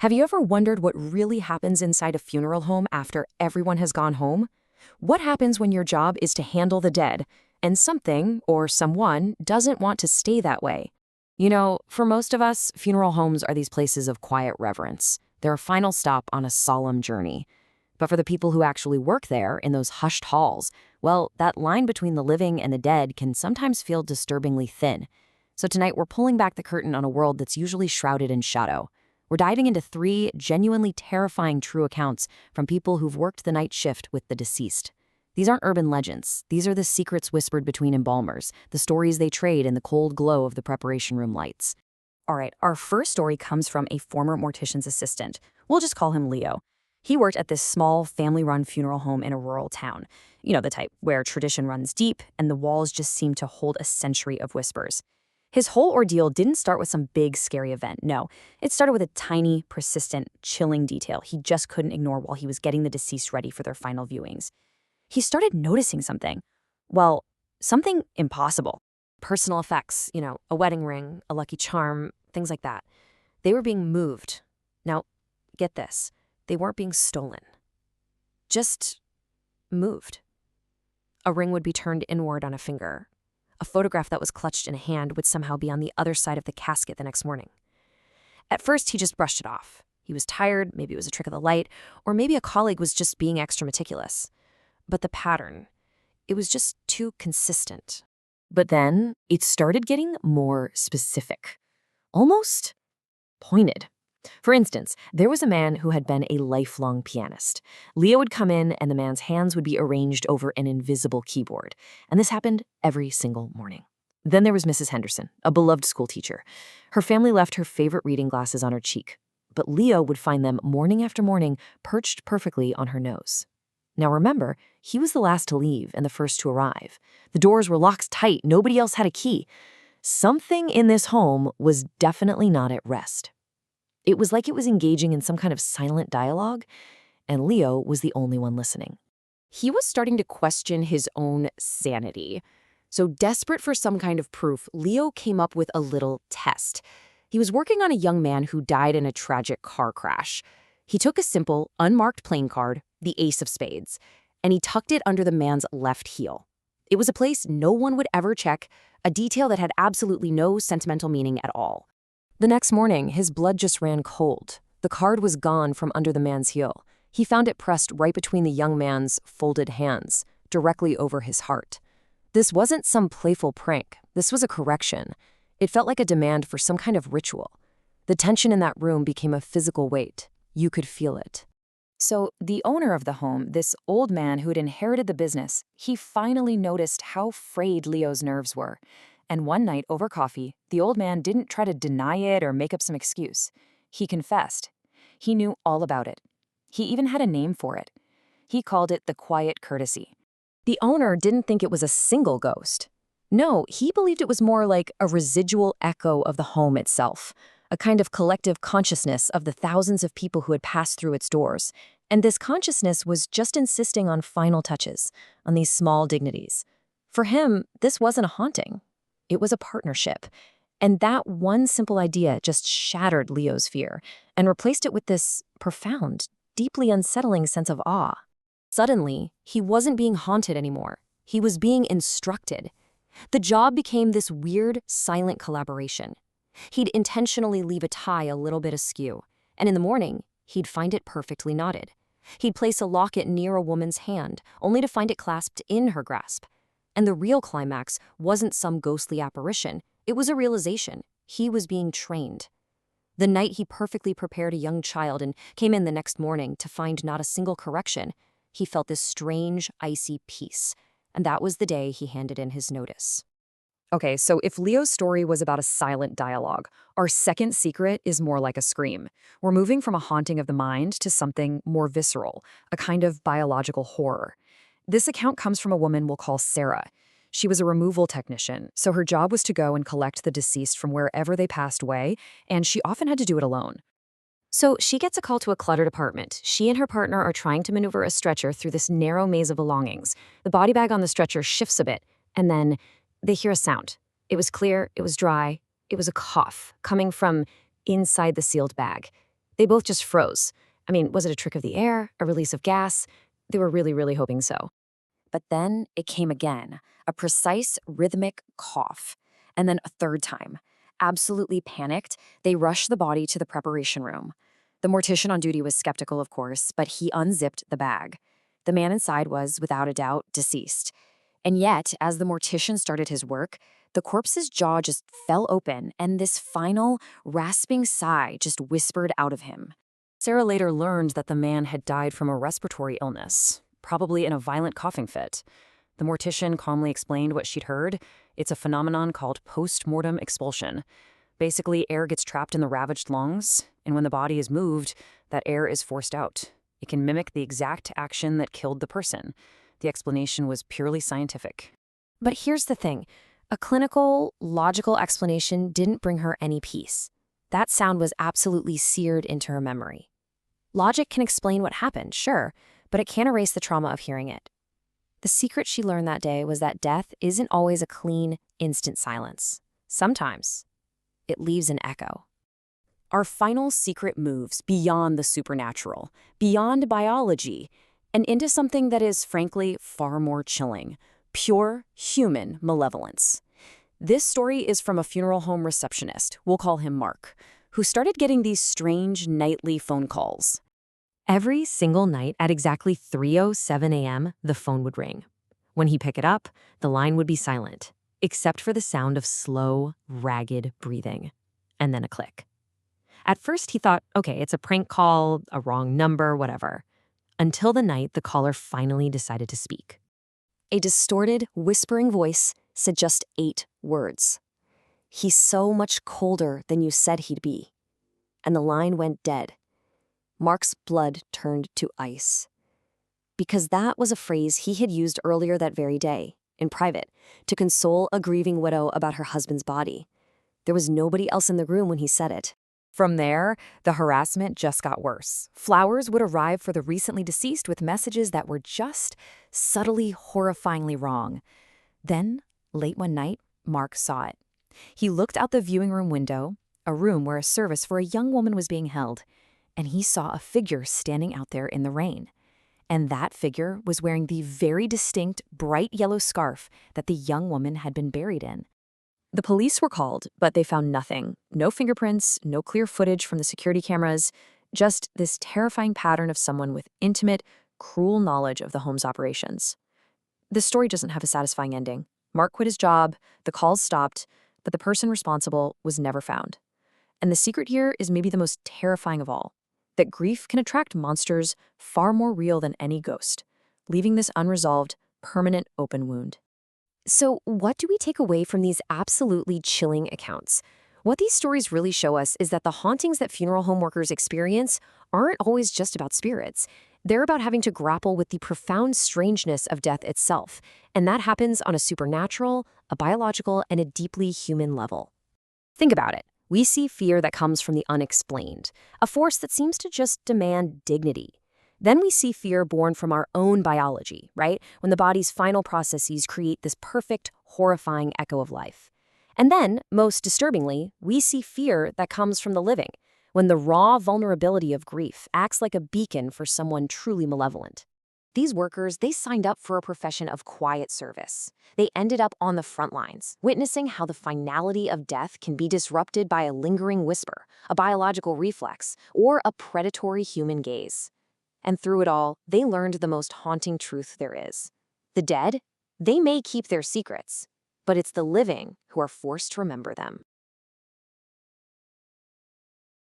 Have you ever wondered what really happens inside a funeral home after everyone has gone home? What happens when your job is to handle the dead, and something or someone doesn't want to stay that way? You know, for most of us, funeral homes are these places of quiet reverence. They're a final stop on a solemn journey. But for the people who actually work there in those hushed halls, well, that line between the living and the dead can sometimes feel disturbingly thin. So tonight we're pulling back the curtain on a world that's usually shrouded in shadow. We're diving into 3 genuinely terrifying true accounts from people who've worked the night shift with the deceased. These aren't urban legends. These are the secrets whispered between embalmers, the stories they trade in the cold glow of the preparation room lights. All right, our first story comes from a former mortician's assistant. We'll just call him Leo. He worked at this small, family-run funeral home in a rural town. You know, the type where tradition runs deep and the walls just seem to hold a century of whispers. His whole ordeal didn't start with some big, scary event. No, it started with a tiny, persistent, chilling detail he just couldn't ignore while he was getting the deceased ready for their final viewings. He started noticing something. Well, something impossible. Personal effects, a wedding ring, a lucky charm, things like that. They were being moved. Now, get this. They weren't being stolen. Just moved. A ring would be turned inward on a finger. A photograph that was clutched in a hand would somehow be on the other side of the casket the next morning. At first, he just brushed it off. He was tired, maybe it was a trick of the light, or maybe a colleague was just being extra meticulous. But the pattern, it was just too consistent. But then, it started getting more specific. Almost pointed. For instance, there was a man who had been a lifelong pianist. Leo would come in and the man's hands would be arranged over an invisible keyboard. And this happened every single morning. Then there was Mrs. Henderson, a beloved school teacher. Her family left her favorite reading glasses on her cheek, but Leo would find them morning after morning perched perfectly on her nose. Now remember, he was the last to leave and the first to arrive. The doors were locked tight, nobody else had a key. Something in this home was definitely not at rest. It was like it was engaging in some kind of silent dialogue, and Leo was the only one listening. He was starting to question his own sanity. So desperate for some kind of proof, Leo came up with a little test. He was working on a young man who died in a tragic car crash. He took a simple, unmarked playing card, the ace of spades, and he tucked it under the man's left heel. It was a place no one would ever check, a detail that had absolutely no sentimental meaning at all. The next morning, his blood just ran cold. The card was gone from under the man's heel. He found it pressed right between the young man's folded hands, directly over his heart. This wasn't some playful prank. This was a correction. It felt like a demand for some kind of ritual. The tension in that room became a physical weight. You could feel it. So the owner of the home, this old man who had inherited the business, he finally noticed how frayed Leo's nerves were. And one night over coffee, the old man didn't try to deny it or make up some excuse. He confessed. He knew all about it. He even had a name for it. He called it the quiet courtesy. The owner didn't think it was a single ghost. No, he believed it was more like a residual echo of the home itself, a kind of collective consciousness of the thousands of people who had passed through its doors. And this consciousness was just insisting on final touches, on these small dignities. For him, this wasn't a haunting. It was a partnership. And that one simple idea just shattered Leo's fear and replaced it with this profound, deeply unsettling sense of awe. Suddenly, he wasn't being haunted anymore. He was being instructed. The job became this weird, silent collaboration. He'd intentionally leave a tie a little bit askew, and in the morning, he'd find it perfectly knotted. He'd place a locket near a woman's hand, only to find it clasped in her grasp. And the real climax wasn't some ghostly apparition. It was a realization. He was being trained. The night he perfectly prepared a young child and came in the next morning to find not a single correction, he felt this strange, icy peace. And that was the day he handed in his notice. Okay, so if Leo's story was about a silent dialogue, our second secret is more like a scream. We're moving from a haunting of the mind to something more visceral, a kind of biological horror. This account comes from a woman we'll call Sarah. She was a removal technician, so her job was to go and collect the deceased from wherever they passed away, and she often had to do it alone. So she gets a call to a cluttered apartment. She and her partner are trying to maneuver a stretcher through this narrow maze of belongings. The body bag on the stretcher shifts a bit, and then they hear a sound. It was clear, it was dry, it was a cough coming from inside the sealed bag. They both just froze. I mean, was it a trick of the air, a release of gas? They were really, really hoping so. But then it came again, a precise rhythmic cough, and then a third time. Absolutely panicked, they rushed the body to the preparation room. The mortician on duty was skeptical, of course, but he unzipped the bag. The man inside was, without a doubt, deceased. And yet, as the mortician started his work, the corpse's jaw just fell open, and this final, rasping sigh just whispered out of him. Sarah later learned that the man had died from a respiratory illness, probably in a violent coughing fit. The mortician calmly explained what she'd heard. It's a phenomenon called post-mortem expulsion. Basically, air gets trapped in the ravaged lungs, and when the body is moved, that air is forced out. It can mimic the exact action that killed the person. The explanation was purely scientific. But here's the thing. A clinical, logical explanation didn't bring her any peace. That sound was absolutely seared into her memory. Logic can explain what happened, sure, but it can't erase the trauma of hearing it. The secret she learned that day was that death isn't always a clean, instant silence. Sometimes it leaves an echo. Our final secret moves beyond the supernatural, beyond biology, and into something that is, frankly, far more chilling: pure human malevolence. This story is from a funeral home receptionist, we'll call him Mark, who started getting these strange nightly phone calls. Every single night at exactly 3:07 a.m., the phone would ring. When he'd pick it up, the line would be silent, except for the sound of slow, ragged breathing, and then a click. At first, he thought, okay, it's a prank call, a wrong number, whatever. Until the night the caller finally decided to speak. A distorted, whispering voice said just 8 words. "He's so much colder than you said he'd be." And the line went dead. Mark's blood turned to ice. Because that was a phrase he had used earlier that very day, in private, to console a grieving widow about her husband's body. There was nobody else in the room when he said it. From there, the harassment just got worse. Flowers would arrive for the recently deceased with messages that were just subtly, horrifyingly wrong. Then, late one night, Mark saw it. He looked out the viewing room window, a room where a service for a young woman was being held, and he saw a figure standing out there in the rain. And that figure was wearing the very distinct, bright yellow scarf that the young woman had been buried in. The police were called, but they found nothing. No fingerprints, no clear footage from the security cameras, just this terrifying pattern of someone with intimate, cruel knowledge of the home's operations. The story doesn't have a satisfying ending. Mark quit his job, the calls stopped, but the person responsible was never found. And the secret here is maybe the most terrifying of all: that grief can attract monsters far more real than any ghost, leaving this unresolved, permanent open wound. So what do we take away from these absolutely chilling accounts? What these stories really show us is that the hauntings that funeral home workers experience aren't always just about spirits. They're about having to grapple with the profound strangeness of death itself, and that happens on a supernatural, a biological, and a deeply human level. Think about it. We see fear that comes from the unexplained, a force that seems to just demand dignity. Then we see fear born from our own biology, right? When the body's final processes create this perfect, horrifying echo of life. And then, most disturbingly, we see fear that comes from the living, when the raw vulnerability of grief acts like a beacon for someone truly malevolent. These workers, they signed up for a profession of quiet service. They ended up on the front lines, witnessing how the finality of death can be disrupted by a lingering whisper, a biological reflex, or a predatory human gaze. And through it all, they learned the most haunting truth there is. The dead, they may keep their secrets, but it's the living who are forced to remember them.